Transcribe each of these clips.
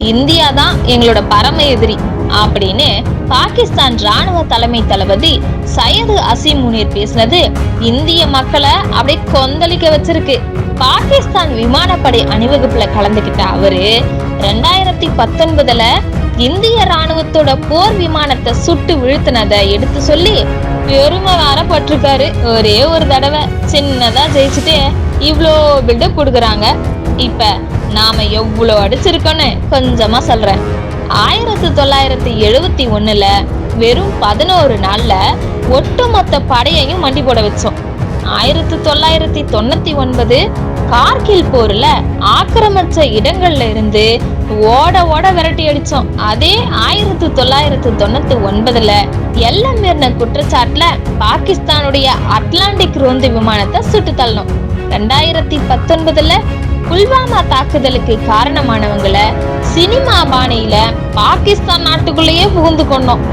India தான் எங்களோட பரம எதிரி அப்படின்னு பாகிஸ்தான் ராணுவ தலைமை தளபதி சையது அசீம் முனீர் பேசினது இந்திய மக்களை அப்படியே கொந்தளிக்க வச்சிருக்கு. பாகிஸ்தான் விமானப்படை அணிவகுப்புல கலந்துகிட்ட அவரு 2019ல இந்திய ராணுவத்தோட போர் விமானத்தை சுட்டு வீழ்த்தினதை எடுத்து சொல்லி பெருமை வரப்பட்டிருக்காரு. ஒரே ஒரு தடவை சின்னதா ஜெயிச்சுட்டு இவ்வளோ பில்டப் கொடுக்குறாங்க. இப்ப நாம எவ்வளோ அடிச்சிருக்கோன்னு கொஞ்சமா சொல்றேன். 1971ல வெறும் 11 நாள்ல ஒட்டுமொத்த படையையும் மண்டி போட வச்சோம். 1999 கார்கில் போர்ல ஆக்கிரமிச்ச இடங்கள்ல இருந்து ஓட ஓட விரட்டி அடிச்சோம். அதே 1999ல எல்லை மீறின குற்றச்சாட்டுல பாகிஸ்தானுடைய அட்லாண்டிக் ரோந்து விமானத்தை சுட்டு தள்ளணும். 2019ல புல்வாமா தாக்குதலுக்கு காரணமானவங்களை சினிமா பாணியில பாகிஸ்தான் நாட்டுக்குள்ளேயே புகுந்து கொண்டோம்.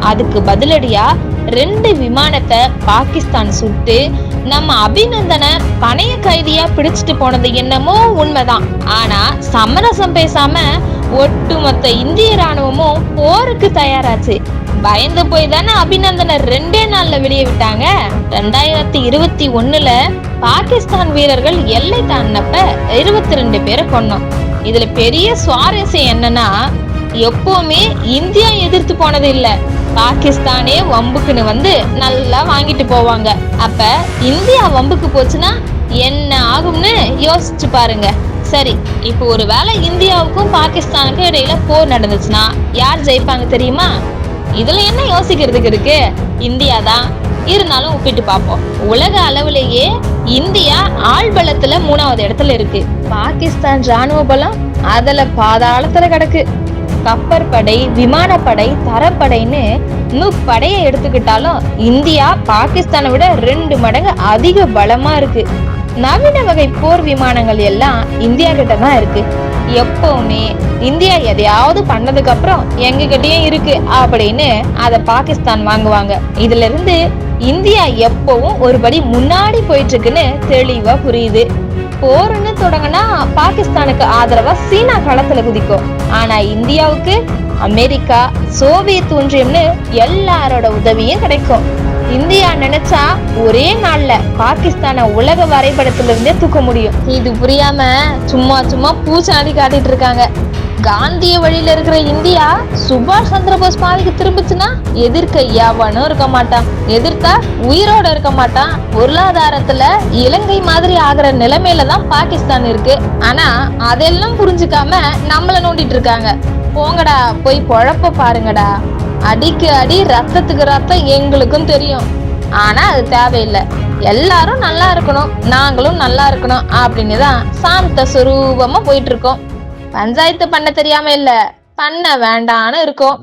அதுக்கு பதிலடியா 2 விமானத்தை பாகிஸ்தான் சுட்டு நம்ம அபிநந்தனை பணைய கைதியா பிடிச்சிட்டு போனது என்னமோ உண்மைதான். ஆனா சமரசம் பேசாம ஒட்டுமொத்த இந்திய ராணுவமும் போருக்கு தயாராச்சு. பயந்து போய் தானே அபிநந்தனை 2 நாள்ல வெளியே விட்டாங்க. 2021ல பாகிஸ்தான் வீரர்கள் எல்லை தாண்டினப்ப 22 பேரை கொன்னோம். இதுல பெரிய சுவாரஸ்யம் என்னன்னா, எப்பவுமே இந்தியா எதிர்த்து போனது இல்ல, பாகிஸ்தானே வம்புக்குன்னு வந்து நல்லா வாங்கிட்டு போவாங்க. அப்ப இந்தியா வம்புக்கு போச்சுன்னா என்ன ஆகும்னு யோசிச்சு பாருங்க. சரி, இப்போ ஒருவேளை இந்தியாவுக்கும் பாகிஸ்தானுக்கும் இடையில போர் நடந்துச்சுன்னா யார் ஜெயிப்பாங்க தெரியுமா? இதுல என்ன யோசிக்கிறதுக்கு இருக்கு? இந்தியா தான். இருந்தாலும் ஒப்பிட்டு பார்ப்போம். உலக அளவுலேயே இந்தியா ஆழ்பலத்துல 3வது இடத்துல இருக்கு. பாகிஸ்தான் ராணுவ பலம் அதுல பாதாளத்துல கிடக்கு. கப்பற்படை, விமானப்படை, தரப்படைன்னு படையை எடுத்துக்கிட்டாலும் இந்தியா பாகிஸ்தானை விட 2 மடங்கு அதிக பலமா இருக்கு. நவீன வகை போர் விமானங்கள் எல்லாம் இந்தியா கிட்ட தான் இருக்கு. எப்பவுமே இந்தியா எதையாவது பண்ணதுக்கு அப்புறம் எங்க கிட்டயும் இருக்கு அப்படின்னு அத பாகிஸ்தான் வாங்குவாங்க. இதுல இருந்து இந்தியா எப்பவும் ஒரு படி முன்னாடி போயிட்டு இருக்குன்னு தெளிவா புரியுது. போர்னு தொடங்கினா பாகிஸ்தானுக்கு ஆதரவா சீனா களத்துல குதிக்கும். ஆனா இந்தியாவுக்கு அமெரிக்கா, சோவியத் ஒன்றியம்னு எல்லாரோட உதவியும் கிடைக்கும். இந்தியா நினைச்சா ஒரே நாள்ல பாகிஸ்தான உலக வரைபடத்துல இருந்தே தூக்க முடியும். இது புரியாம சும்மா சும்மா பூச்சாண்டி காட்டிட்டு இருக்காங்க. காந்திய வழியில இருக்கிற இந்தியா சுபாஷ் சந்திரபோஸ் பாதைக்கு திரும்பிச்சுன்னா எதிர்க்க எவனும் இருக்க மாட்டான். எதிர்த்தா உயிரோட இருக்க மாட்டான். பொருளாதாரத்துல இலங்கை மாதிரி ஆகிற நிலைமையில தான் பாகிஸ்தான் இருக்கு. ஆனா அதெல்லாம் புரிஞ்சுக்காம நம்மள நோண்டிட்டு இருக்காங்க. போங்கடா, போய் பொழப்ப பாருங்கடா. அடிக்கு அடி, ரத்தத்துக்கு ரத்தம் எங்களுக்கும் தெரியும். ஆனா அது தேவையில்லை. எல்லாரும் நல்லா இருக்கணும், நாங்களும் நல்லா இருக்கணும் அப்படின்னு தான் சாந்த சுரூபமா போயிட்டு இருக்கோம். பஞ்சாயத்து பண்ண தெரியாம இல்ல, பண்ண வேண்டான்னு இருக்கோம்.